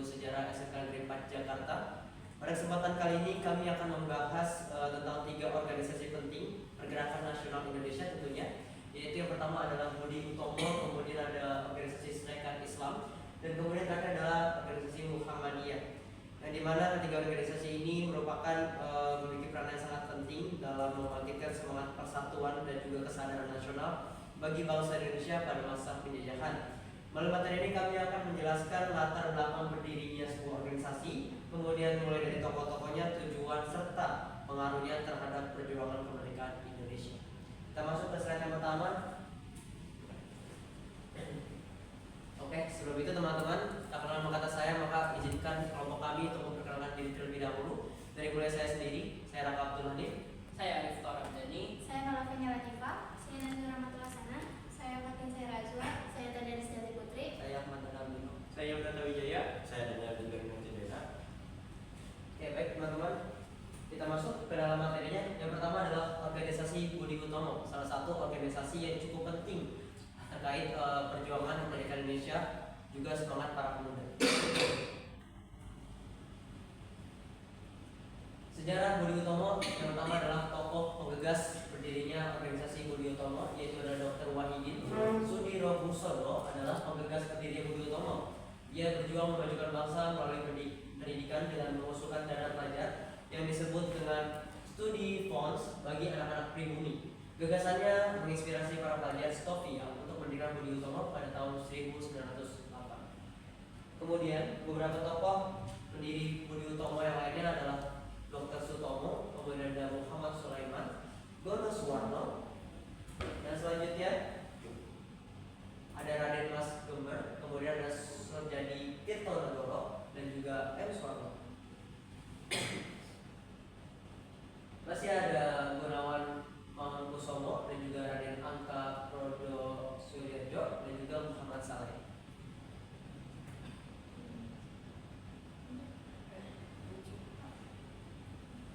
Sejarah SMK Negeri 4 Jakarta. Pada kesempatan kali ini kami akan membahas tentang 3 organisasi penting pergerakan nasional Indonesia tentunya, yaitu yang pertama adalah Budi Utomo, kemudian ada organisasi Serikat Islam, dan kemudian terakhir adalah organisasi Muhammadiyah. Yang dimana ketiga organisasi ini merupakan memiliki peran yang sangat penting dalam membangkitkan semangat persatuan dan juga kesadaran nasional bagi bangsa Indonesia pada masa penjajahan. Melalui materi ini kami akan menjelaskan latar belakang berdirinya sebuah organisasi, kemudian mulai dari tokoh-tokohnya, tujuan serta pengaruhnya terhadap perjuangan kemerdekaan Indonesia. Kita masuk ke slide yang pertama. Oke, sebelum itu teman-teman, tak kenal maka kata saya, maka izinkan kelompok kami untuk memperkenalkan diri terlebih dahulu. Dari mulai saya sendiri, saya Raka Abdul Hanif. Saya Arif Toramdhani. Saya Malavenya Latifa. Saya Nazira Rahmatullasana. Saya Fatin Sayrazwa. Saya Tanda Rizky Putri. Saya Ahmad Tanabino. Saya Yudha Wijaya. Saya Daniel Bintang Cendela. Oke, baik teman-teman, kita masuk ke dalam materinya. Yang pertama adalah organisasi Budi Utomo, salah satu organisasi yang cukup penting terkait perjuangan kemerdekaan Indonesia, juga semangat para pemuda. Sejarah Budi Utomo yang pertama adalah tokoh penggegas berdirinya organisasi Budi Utomo, yaitu adalah Dr. Wahidin Sudirohusodo adalah penggegas berdirinya Budi Utomo. Ia berjuang memajukan bangsa melalui pendidikan dengan mengusulkan dana pelajar yang disebut dengan studi funds bagi anak-anak pribumi. Gagasannya menginspirasi para pelajar Stovia untuk mendirikan Budi Utomo pada tahun 1908. Kemudian beberapa tokoh pendiri Budi Utomo yang lainnya adalah Dr. Sutomo, kemudian ada Muhammad Sulaiman, Dono Suwarno, dan selanjutnya ada Raden Mas Gember, kemudian ada Surjadi Tirtonegoro, dan juga M. Suwarno. Masih ada Gunawan Mangunkusumo dan juga Raden Angka Prodo Suryojo dan juga Muhammad Saleh.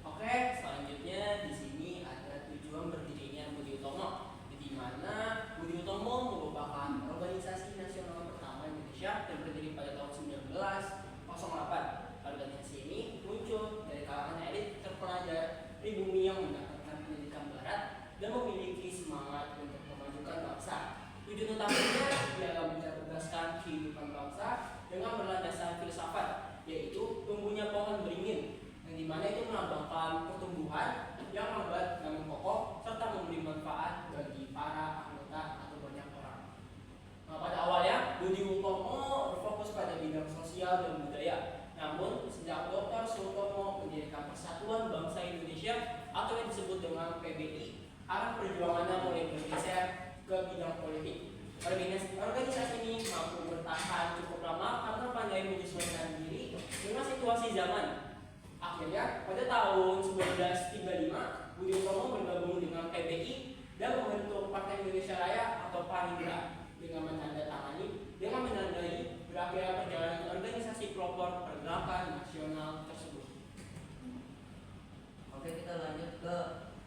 Oke, selanjutnya di sini ada tujuan berdirinya Budi Utomo, di mana Budi Utomo merupakan organisasi nasional pertama Indonesia yang berdiri pada tahun 1908. Organisasi ini muncul dari kalangan elit terpelajar pribumi yang mendapatkan pendidikan barat dan memiliki semangat untuk memajukan bangsa. Tujuan utamanya ialah mencerdaskan kehidupan bangsa dengan berlandaskan filsafat, yaitu tumbuhnya pohon beringin, yang dimana itu melambangkan pertumbuhan yang lambat namun kokoh serta memberi manfaat bagi para anggota atau banyak orang. Nah, pada awalnya Budi Utomo berfokus pada bidang sosial dan budaya. Namun sejak Dr. Sutomo mendirikan Persatuan Bangsa Indonesia atau yang disebut dengan PBI, arah perjuangannya mulai bergeser ke bidang politik. Organisasi ini mampu bertahan cukup lama karena pandai menyesuaikan diri dengan situasi zaman. Akhirnya pada tahun 1935 Budi Utomo bergabung dengan PBI dan membentuk Partai Indonesia Raya atau Parindra dengan menandai berakhirnya perjalanan organisasi pelopor pergerakan nasional tersebut. Oke, kita lanjut ke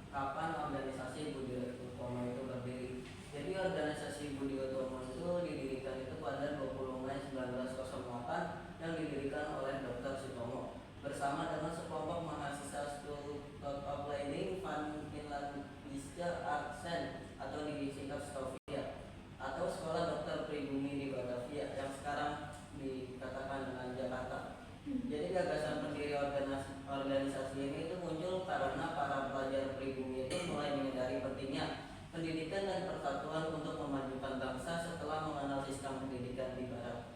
kapan organisasi Budi Utomo itu berdiri. Jadi organisasi Budi Utomo itu didirikan itu pada 20 Mei 1908 yang didirikan oleh Dr. Sutomo bersama dengan sekelompok mahasiswa School of Learning Van Finlandische Artsen atau disingkat Stovia atau Sekolah Dokter Pribumi di Batavia yang sekarang dikatakan dengan Jakarta. Jadi gagasan pendiri organisasi ini itu muncul karena para pelajar pribumi itu mulai menyadari pentingnya pendidikan dan persatuan untuk memajukan bangsa setelah mengenal sistem pendidikan di Barat.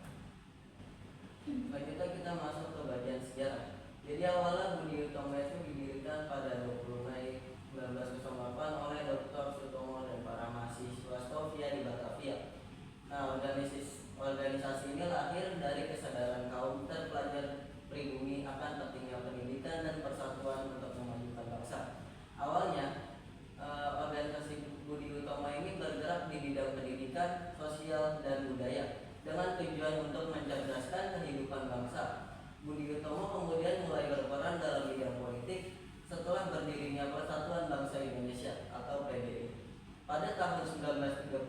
Selanjutnya kita masuk ke bagian sejarah. Jadi awalnya Budi Utomo itu didirikan pada 20 Mei 1908 oleh Dr. Sutomo dan para mahasiswa Stovia di Batavia. Nah, organisasi ini lahir dari kesadaran kaum terpelajar pribumi akan pentingnya pendidikan dan persatuan untuk memajukan bangsa. Awalnya, organisasi Budi Utomo ini bergerak di bidang pendidikan, sosial, dan budaya dengan tujuan untuk mencerdaskan kehidupan bangsa. Budi Utomo kemudian mulai berperan dalam bidang politik setelah berdirinya Persatuan Bangsa Indonesia atau PBI. Pada tahun 1935,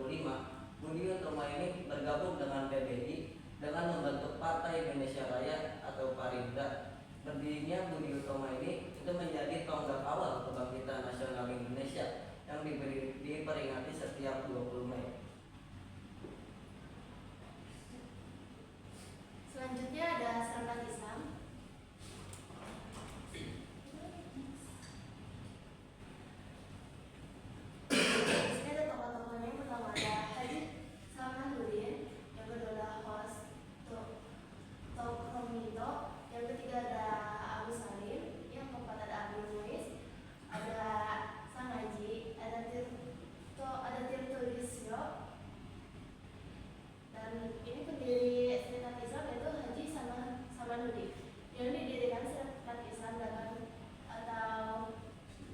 Budi Utomo ini bergabung dengan PBI dengan membentuk Partai Indonesia Raya Parindra. Berdirinya Budi Utomo ini itu menjadi tonggak awal kebangkitan nasional Indonesia yang diperingati setiap 20 Mei. Selanjutnya ada Serkat Islam. Di sini ada tokoh-tokohnya. Yang pertama ada Haji Salahuddin, yang kedua ada Holas Tokominto, yang ketiga ada Abu Salim, yang keempat ada Abdul Muiz, ada Sang Haji, ada Tirto Yusyo, dan ini pendiri Serikat Islam yaitu Haji Salahuddin yang didirikan Serikat Islam atau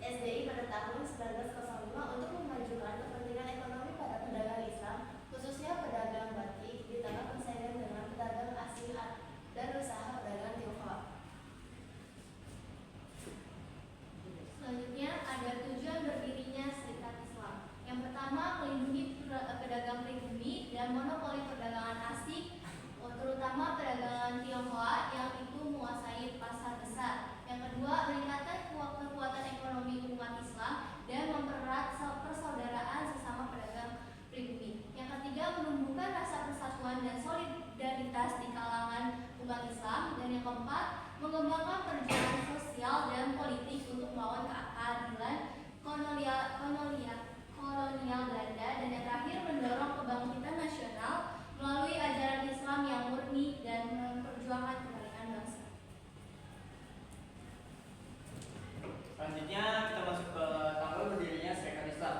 SDI pada tahun 1905 untuk memajukan kepentingan ekonomi para pedagang Islam, khususnya pedagang batik di tengah persaingan dengan pedagang asing dan usaha pedagang Tionghoa. Selanjutnya ada tujuan berdirinya Serikat Islam. Yang pertama, melindungi pedagang pribumi dan monopoli perdagangan asing, terutama perdagangan Tionghoa yang itu menguasai pasar besar. Yang kedua, meningkatkan kekuatan ekonomi umat Islam dan mempererat persaudaraan sesama pedagang pribumi. Yang ketiga, menumbuhkan rasa persatuan dan solidaritas di kalangan umat Islam. Dan yang keempat, mengembangkan perjuangan sosial dan politik untuk melawan keadilan kolonial Belanda. Dan yang terakhir, mendorong kebangkitan nasional melalui ajaran Islam yang murni dan memperjuangkan kemerdekaan bangsa. Selanjutnya kita masuk ke tanggal berdirinya Serikat Islam.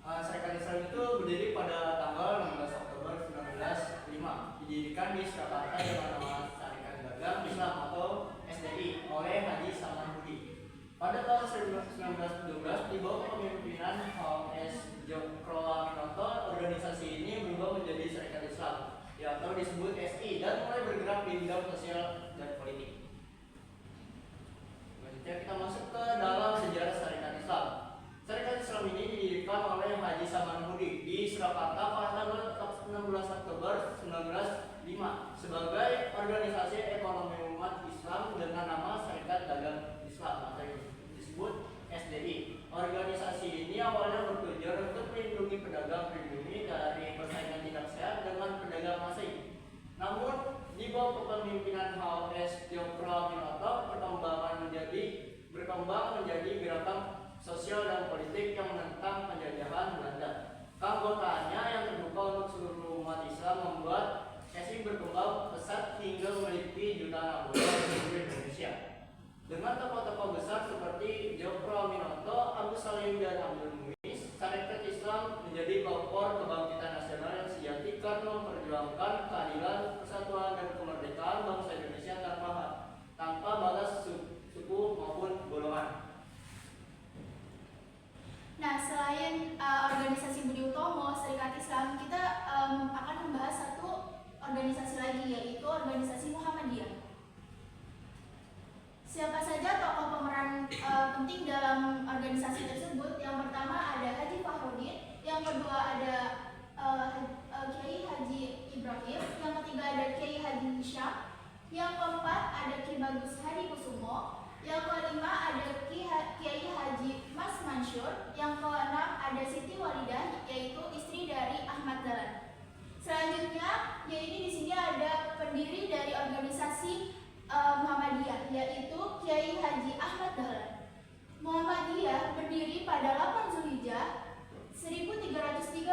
Serikat Islam itu berdiri pada tanggal 16 Oktober 1905. Didirikan di Surakarta dengan nama Serikat Dagang Islam atau SDI oleh Haji Salahuddin. Pada tahun 1917 di bawah kepemimpinan H.S. Cokroaminoto, organisasi ini berubah menjadi Serikat Islam atau disebut SI dan mulai bergerak di bidang sosial dan politik. Selanjutnya kita masuk ke dalam sejarah Serikat Islam. Serikat Islam ini didirikan oleh Haji Salahuddin di Surakarta pada tanggal 16 Oktober 1905 sebagai organisasi ekonomi umat Islam dengan nama Serikat Dagang Islam atau disebut SDI. Organisasi ini awalnya bertujuan untuk melindungi pedagang pribumi dari persaingan tidak sehat dengan pedagang asing. Namun di bawah kepemimpinan H.S. Cokroaminoto berkembang menjadi gerakan sosial dan politik yang menentang penjajahan Belanda. Keanggotaannya yang terbuka untuk seluruh umat Islam membuat SI berkembang pesat hingga memiliki jutaan anggota di seluruh Indonesia. Dengan tokoh-tokoh besar seperti Cokroaminoto, Abu Salim dan Abdul Muiz, Serikat Islam menjadi pelopor kebangkitan nasional yang sejati karena memperjuangkan keadilan, persatuan dan kemerdekaan bangsa Indonesia tanpa batas suku maupun golongan. Nah, selain organisasi Budi Utomo, Serikat Islam, kita akan membahas satu organisasi lagi, yaitu organisasi Muhammadiyah. Siapa saja tokoh pemeran penting dalam organisasi tersebut? Yang pertama ada Haji Fahrudin, yang kedua ada Kiai Haji Ibrahim, yang ketiga ada Kiai Haji Hisham, yang keempat ada Ki Bagus Hadi Kusumo, yang kelima ada Kiai Haji Mas Mansur, yang keenam ada Siti Walidah, yaitu istri dari Ahmad Dahlan. Selanjutnya, yaitu di sini ada pendiri dari organisasi Muhammadiyah, yaitu Kiai Haji Ahmad Dahlan. Muhammadiyah berdiri pada 8 Zulhijjah 1330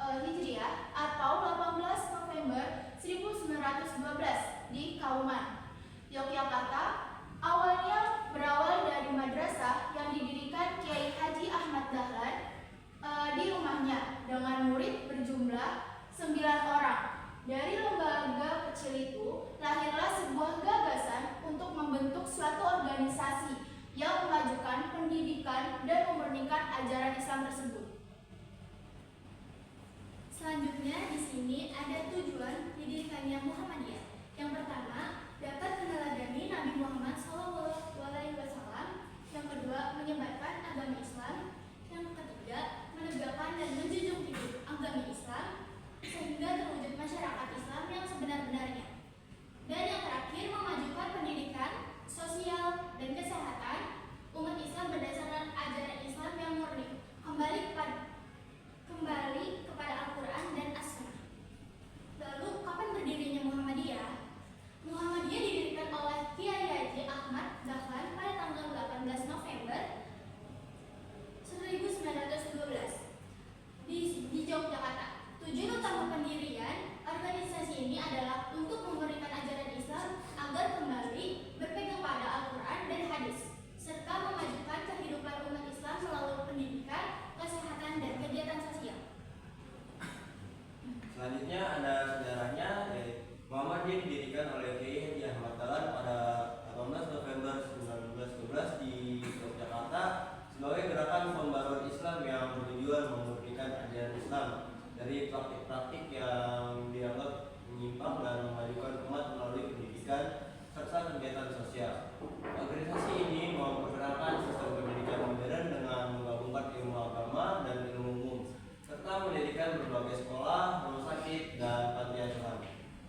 Hijriah atau 18 November 1912 di Kauman, Yogyakarta. Awalnya berawal dari madrasah yang didirikan Kiai Haji Ahmad Dahlan di rumahnya dengan murid berjumlah 9 orang. Dari lembaga kecil itu lahirlah sebuah gagasan untuk membentuk suatu organisasi yang memajukan pendidikan dan memurnikan ajaran Islam tersebut. Selanjutnya di sini ada tujuan didirikannya Muhammadiyah. Yang pertama, dapat meneladani Nabi Muhammad SAW. Yang kedua, menyebarkan agama Islam. Yang ketiga, menegakkan dan menjunjung tinggi agama Islam sehingga terwujud masyarakat Islam yang sebenar-benarnya. Dan yang terakhir, memajukan pendidikan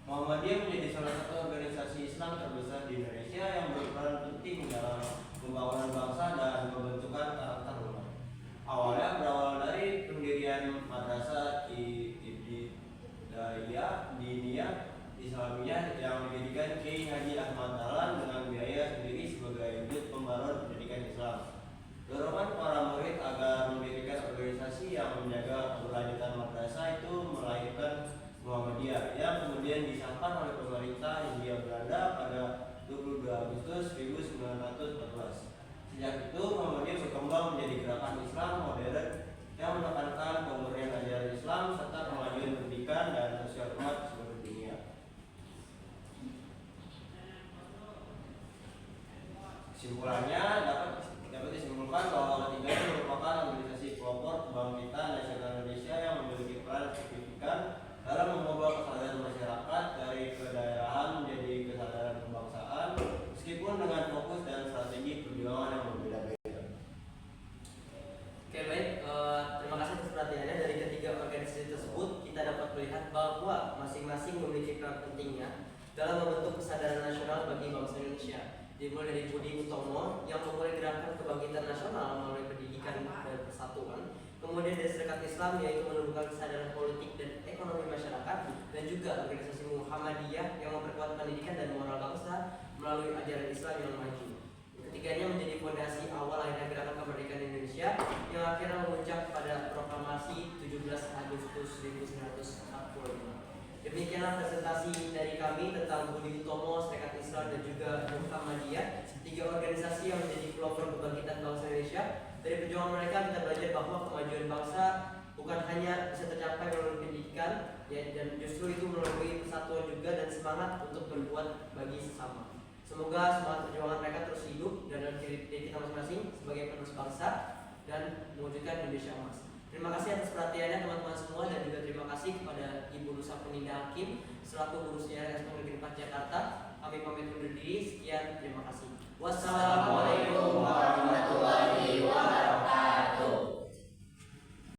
Muhammadiyah menjadi salah satu organisasi Islam terbesar di Indonesia yang berperan penting dalam pembangunan bangsa dan pembentukan karakter umat. Awalnya berawal dari pendirian madrasah Ibtidaiyah Diniyah Islamiyah yang didirikan Kiai Haji Ahmad Dahlan dengan biaya sendiri sebagai wujud pembaruan pendidikan Islam. Dorongan para murid agar mendirikan organisasi yang menjaga keberlanjutan madrasah itu melahirkan Muhammadiyah yang kemudian disahkan oleh pemerintah Hindia Belanda pada 22 Agustus 1914. Sejak itu Muhammadiyah berkembang menjadi gerakan Islam modern yang menekankan pemurnian ajaran Islam serta kemajuan pendidikan dan sosial umat seluruh dunia. Kesimpulannya dapat disimpulkan bahwa ketiganya merupakan organisasi pelopor kebangkitan nasional Indonesia yang memiliki peran signifikan dalam mengubah kesadaran masyarakat dari kedaerahan menjadi kesadaran kebangsaan, meskipun dengan fokus dan strategi perjuangan yang berbeda-beda. Oke baik, terima kasih atas perhatiannya. Dari ketiga organisasi tersebut kita dapat melihat bahwa masing-masing memiliki peran pentingnya dalam membentuk kesadaran nasional bagi bangsa Indonesia. Dimulai dari Budi Utomo yang memulai gerakan kebangkitan nasional melalui pendidikan dan persatuan, kemudian dari Serikat Islam yaitu menumbuhkan kesadaran politik dan ekonomi masyarakat, dan juga organisasi Muhammadiyah yang memperkuat pendidikan dan moral bangsa melalui ajaran Islam yang maju. Ketiganya menjadi fondasi awal lahirnya gerakan kemerdekaan Indonesia yang akhirnya memuncak pada proklamasi 17 Agustus 1945. Demikianlah presentasi dari kami tentang Budi Utomo, Serikat Islam dan juga Muhammadiyah, tiga organisasi yang menjadi pelopor kebangkitan bangsa Indonesia. Dari perjuangan mereka kita belajar bahwa kemajuan bangsa bukan hanya bisa tercapai melalui pendidikan, ya, dan justru itu melalui persatuan juga dan semangat untuk berbuat bagi sesama. Semoga semangat perjuangan mereka terus hidup dan dalam diri kita masing-masing sebagai penerus bangsa dan mewujudkan Indonesia emas. Terima kasih atas perhatiannya teman-teman semua, dan juga terima kasih kepada Ibu Nusa Peninda Hakim selaku Guru Sejarah Ekspor Negeri 4 Jakarta. Kami pamit undur diri. Sekian, terima kasih. Wassalamualaikum warahmatullahi wabarakatuh.